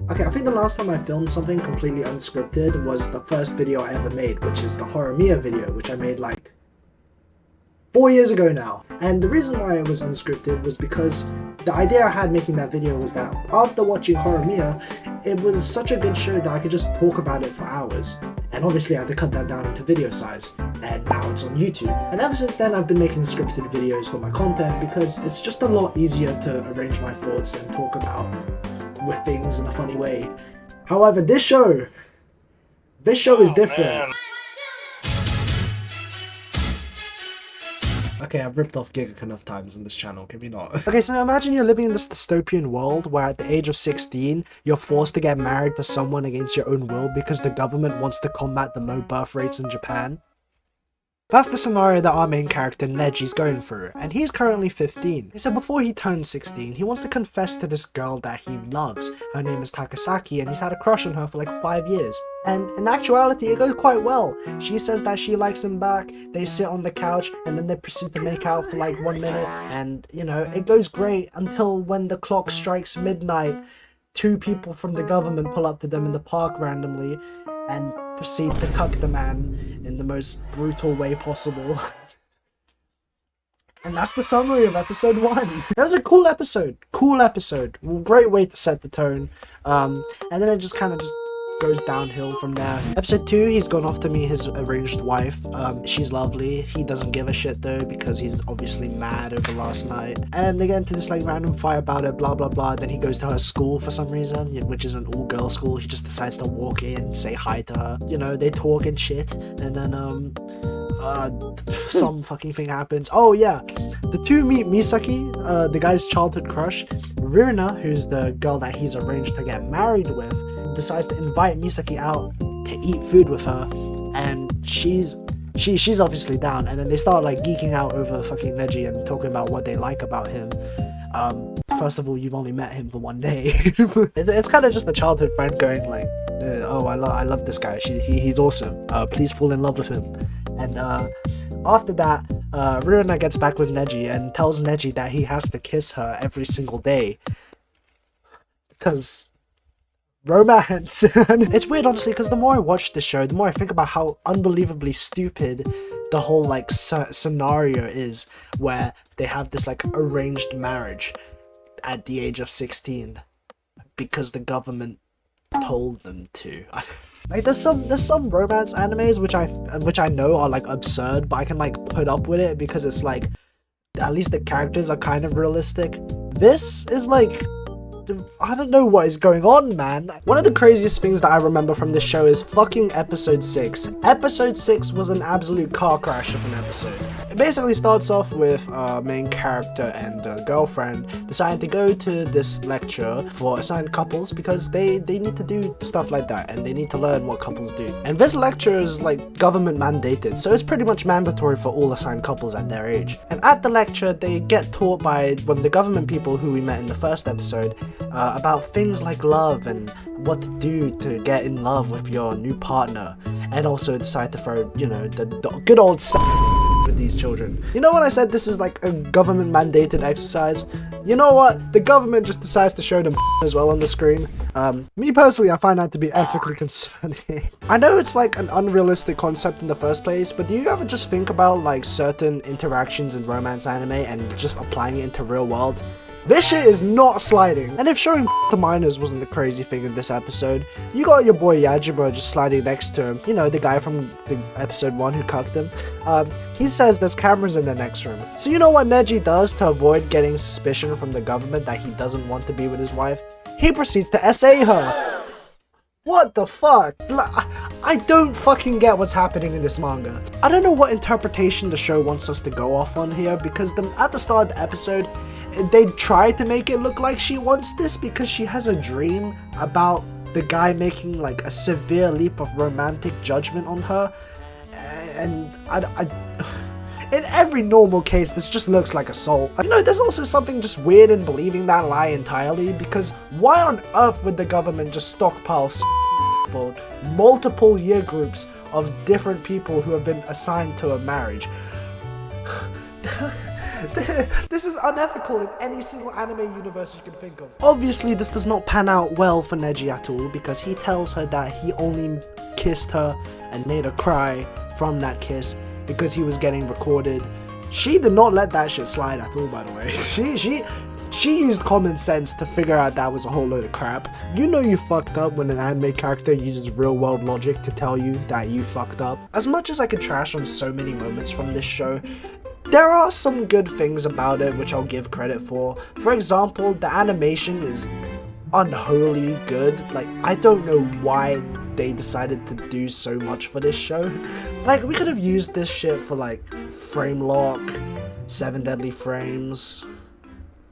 Okay, I think the last time I filmed something completely unscripted was the first video I ever made, which is the Horror Mia video, which I made like 4 years ago now. And the reason why it was unscripted was because the idea I had making that video was that after watching Horror Mia, it was such a good show that I could just talk about it for hours. And obviously I had to cut that down into video size, and now it's on YouTube. And ever since then I've been making scripted videos for my content because it's just a lot easier to arrange my thoughts and talk about with things in a funny way. However, this show is different. Man. Okay, I've ripped off Giga enough times on this channel, can we not? Okay, so now imagine you're living in this dystopian world where at the age of 16, you're forced to get married to someone against your own will because the government wants to combat the low birth rates in Japan. That's the scenario that our main character Neji's going through, and he's currently 15. So before he turns 16, he wants to confess to this girl that he loves. Her name is Takasaki, and he's had a crush on her for like 5 years. And in actuality, it goes quite well. She says that she likes him back, they sit on the couch, and then they proceed to make out for like 1 minute, and you know, it goes great until when the clock strikes midnight, 2 people from the government pull up to them in the park randomly, and proceed to cuck the man in the most brutal way possible. And that's the summary of episode 1. That was a cool episode. Great way to set the tone. And then it just kind of goes downhill from there. Episode 2, he's gone off to meet his arranged wife. She's lovely. He doesn't give a shit though because he's obviously mad over last night. And they get into this like random fight about it, blah blah blah. Then he goes to her school for some reason, which is an all-girl school. He just decides to walk in, say hi to her. You know, they talk and shit. And then some fucking thing happens. Oh yeah, the 2 meet Misaki, the guy's childhood crush. Runa, who's the girl that he's arranged to get married with, decides to invite Misaki out to eat food with her, and she's obviously down. And then they start like geeking out over fucking Neji and talking about what they like about him. First of all, you've only met him for 1 day. it's kind of just a childhood friend going like, oh, I love this guy, he's awesome, please fall in love with him. And after that, Runa gets back with Neji and tells Neji that he has to kiss her every single day because romance. And it's weird honestly, because the more I watch this show, the more I think about how unbelievably stupid the whole like scenario is, where they have this like arranged marriage at the age of 16 because the government told them to. Like there's some romance animes which I know are like absurd, but I can like put up with it because it's like at least the characters are kind of realistic. This is like, I don't know what is going on, man. One of the craziest things that I remember from this show is fucking episode 6. Episode 6 was an absolute car crash of an episode. It basically starts off with our main character and a girlfriend deciding to go to this lecture for assigned couples because they need to do stuff like that and they need to learn what couples do. And this lecture is like government mandated, so it's pretty much mandatory for all assigned couples at their age. And at the lecture, they get taught by one of the government people who we met in the first episode about things like love and what to do to get in love with your new partner, and also decide to throw, you know, the good old with these children. You know when I said this is like a government mandated exercise? You know what? The government just decides to show them as well on the screen. Me personally, I find that to be ethically concerning. I know it's like an unrealistic concept in the first place, but do you ever just think about like certain interactions in romance anime and just applying it into real world? This shit is not sliding. And if showing to minors wasn't the crazy thing in this episode, you got your boy Yajiba just sliding next to him. You know, the guy from the episode 1 who cucked him. He says there's cameras in the next room. So you know what Neji does to avoid getting suspicion from the government that he doesn't want to be with his wife? He proceeds to SA her. What the fuck? I don't fucking get what's happening in this manga. I don't know what interpretation the show wants us to go off on here, because at the start of the episode, they try to make it look like she wants this because she has a dream about the guy making like a severe leap of romantic judgment on her, and in every normal case this just looks like assault. You know, there's also something just weird in believing that lie entirely, because why on earth would the government just stockpile for multiple year groups of different people who have been assigned to a marriage? This is unethical in any single anime universe you can think of. Obviously, this does not pan out well for Neji at all, because he tells her that he only kissed her and made her cry from that kiss because he was getting recorded. She did not let that shit slide at all, by the way. She used common sense to figure out that was a whole load of crap. You know you fucked up when an anime character uses real world logic to tell you that you fucked up. As much as I could trash on so many moments from this show, there are some good things about it which I'll give credit for. For example, the animation is unholy good. Like, I don't know why they decided to do so much for this show. Like, we could have used this shit for like frame lock, 7 deadly frames,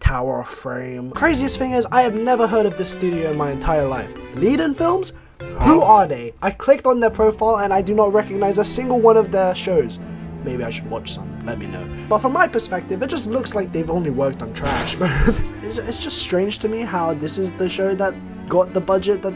Tower of Frame. Craziest thing is, I have never heard of this studio in my entire life. Lead-in films? Who are they? I clicked on their profile and I do not recognize a single one of their shows. Maybe I should watch some, let me know. But from my perspective, it just looks like they've only worked on trash, but it's just strange to me how this is the show that got the budget that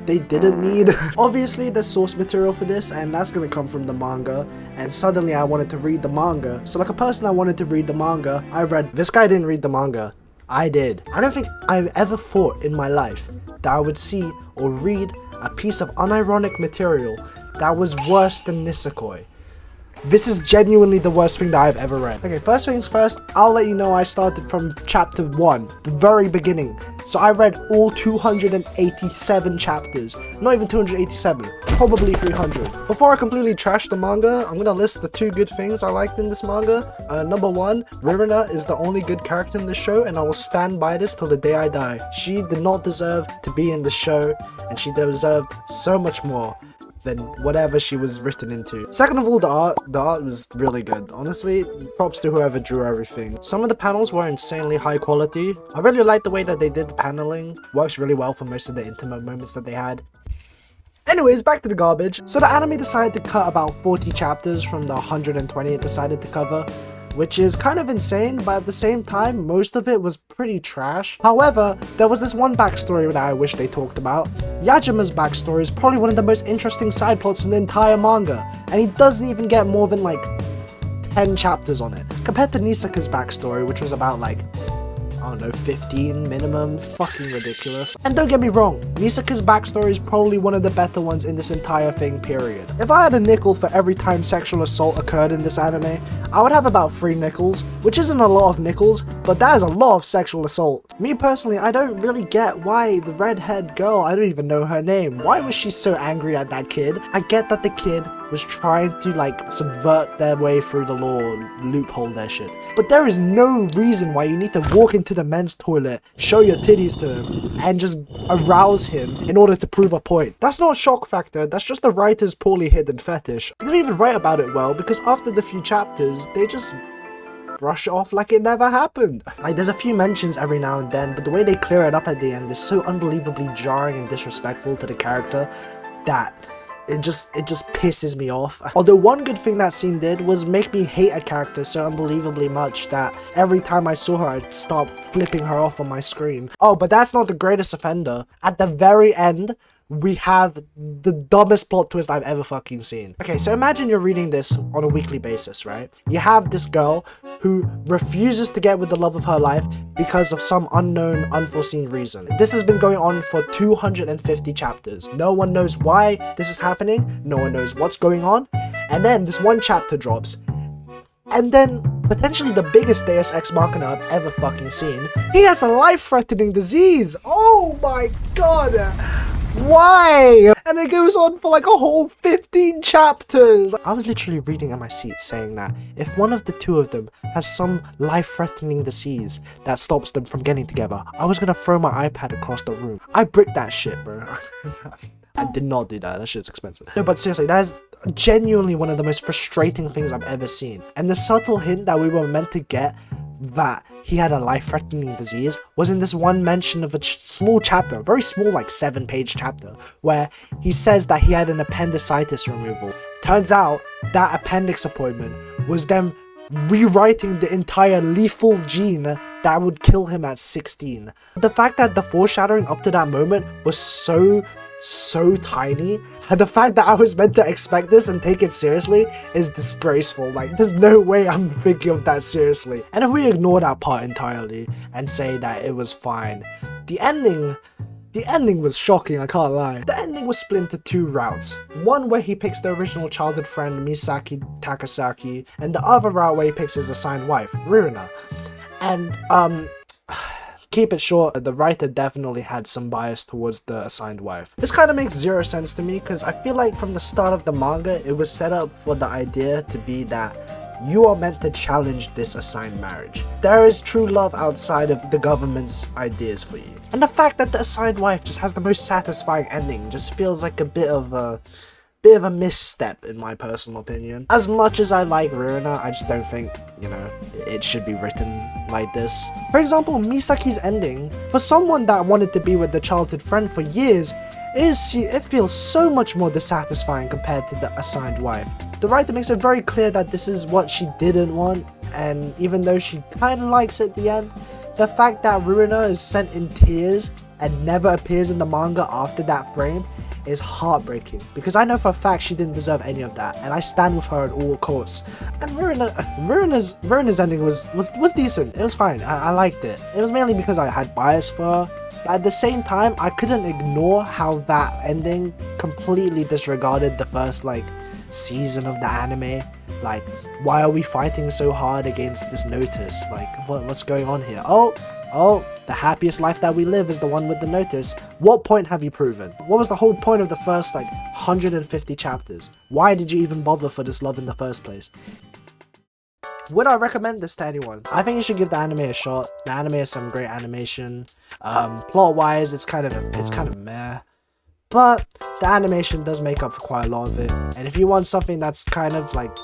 they didn't need. Obviously, there's source material for this, and that's gonna come from the manga, and suddenly I wanted to read the manga. So like a person that wanted to read the manga, I read. This guy didn't read the manga. I did. I don't think I've ever thought in my life that I would see or read a piece of unironic material that was worse than Nisekoi. This is genuinely the worst thing that I've ever read. Okay, first things first, I'll let you know I started from chapter 1, the very beginning. So I read all 287 chapters. Not even 287, probably 300. Before I completely trash the manga, I'm gonna list the 2 good things I liked in this manga. Number 1, Ririna is the only good character in the show, and I will stand by this till the day I die. She did not deserve to be in the show, and she deserved so much more than whatever she was written into. Second of all, the art was really good. Honestly, props to whoever drew everything. Some of the panels were insanely high quality. I really liked the way that they did the paneling. Works really well for most of the intimate moments that they had. Anyways, back to the garbage. So the anime decided to cut about 40 chapters from the 120 it decided to cover, which is kind of insane, but at the same time, most of it was pretty trash. However, there was this one backstory that I wish they talked about. Yajima's backstory is probably one of the most interesting side plots in the entire manga, and he doesn't even get more than like 10 chapters on it. Compared to Nisaka's backstory, which was about like, I don't know, 15 minimum. Fucking ridiculous. And don't get me wrong, Nisaka's backstory is probably one of the better ones in this entire thing, period. If I had a nickel for every time sexual assault occurred in this anime, I would have about 3 nickels, which isn't a lot of nickels, but that is a lot of sexual assault. Me personally, I don't really get why the redhead girl, I don't even know her name, why was she so angry at that kid? I get that the kid was trying to like subvert their way through the law, loophole their shit, but there is no reason why you need to walk into the men's toilet, show your titties to him, and just arouse him in order to prove a point. That's not a shock factor, that's just the writer's poorly hidden fetish. They didn't even write about it well, because after the few chapters, they just brush it off like it never happened. Like, there's a few mentions every now and then, but the way they clear it up at the end is so unbelievably jarring and disrespectful to the character that it just pisses me off. Although one good thing that scene did was make me hate a character so unbelievably much that every time I saw her, I'd start flipping her off on my screen. Oh, but that's not the greatest offender. At the very end, we have the dumbest plot twist I've ever fucking seen. Okay, so imagine you're reading this on a weekly basis, right? You have this girl who refuses to get with the love of her life because of some unknown, unforeseen reason. This has been going on for 250 chapters. No one knows why this is happening. No one knows what's going on. And then this one chapter drops. And then, potentially the biggest Deus Ex Machina I've ever fucking seen. He has a life-threatening disease. Oh my god. Why? And it goes on for like a whole 15 chapters. I was literally reading in my seat saying that if one of the two of them has some life-threatening disease that stops them from getting together, I was gonna throw my iPad across the room. I bricked that shit, bro. I did not do that. That shit's expensive. No, but seriously, that is genuinely one of the most frustrating things I've ever seen. And the subtle hint that we were meant to get that he had a life-threatening disease was in this one mention of a small chapter, a very small, like 7-page chapter, where he says that he had an appendicitis removal. Turns out that appendix appointment was them rewriting the entire lethal gene that would kill him at 16. The fact that the foreshadowing up to that moment was so tiny, and the fact that I was meant to expect this and take it seriously is disgraceful. Like, there's no way I'm thinking of that seriously. And if we ignore that part entirely and say that it was fine, the ending was shocking, I can't lie. The ending was split into two routes. One where he picks the original childhood friend Misaki Takasaki, and the other route where he picks his assigned wife, Rurina. And keep it short, the writer definitely had some bias towards the assigned wife. This kind of makes zero sense to me, because I feel like from the start of the manga, it was set up for the idea to be that you are meant to challenge this assigned marriage. There is true love outside of the government's ideas for you. And the fact that the assigned wife just has the most satisfying ending just feels like a bit of a misstep in my personal opinion. As much as I like Rurina, I just don't think, you know, it should be written like this. For example, Misaki's ending, for someone that wanted to be with the childhood friend for years, it feels so much more dissatisfying compared to the assigned wife. The writer makes it very clear that this is what she didn't want, and even though she kind of likes it at the end, the fact that Rurina is sent in tears and never appears in the manga after that frame is heartbreaking, because I know for a fact she didn't deserve any of that, and I stand with her at all costs. And Rurina's ending was decent. It was fine. I liked it. It was mainly because I had bias for her, but at the same time I couldn't ignore how that ending completely disregarded the first like season of the anime. Like, why are we fighting so hard against this notice? Like, what's going on here? Oh, the happiest life that we live is the one with the notice. What point have you proven? What was the whole point of the first like 150 chapters? Why did you even bother for this love in the first place? Would I recommend this to anyone? I think you should give the anime a shot. The anime has some great animation. Plot wise, it's kind of meh. But the animation does make up for quite a lot of it. And if you want something that's kind of like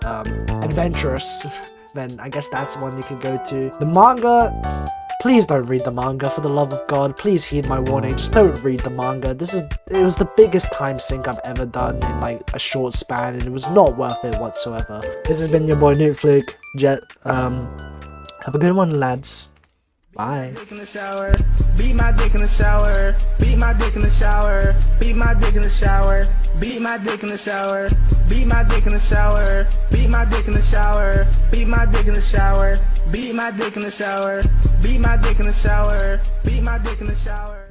adventurous, then I guess that's one you can go to. The manga, please don't read the manga, for the love of God. Please heed my warning, just don't read the manga. It was the biggest time sink I've ever done in like a short span, and it was not worth it whatsoever. This has been your boy Newtflick. Have a good one, lads. Bye. Dick in the shower, beat my dick in the shower, beat my dick in the shower, beat my dick in the shower, beat my dick in the shower, beat my dick in the shower, beat my dick in the shower, beat my dick in the shower, beat my dick in the shower, beat my dick in the shower, beat my dick in the shower.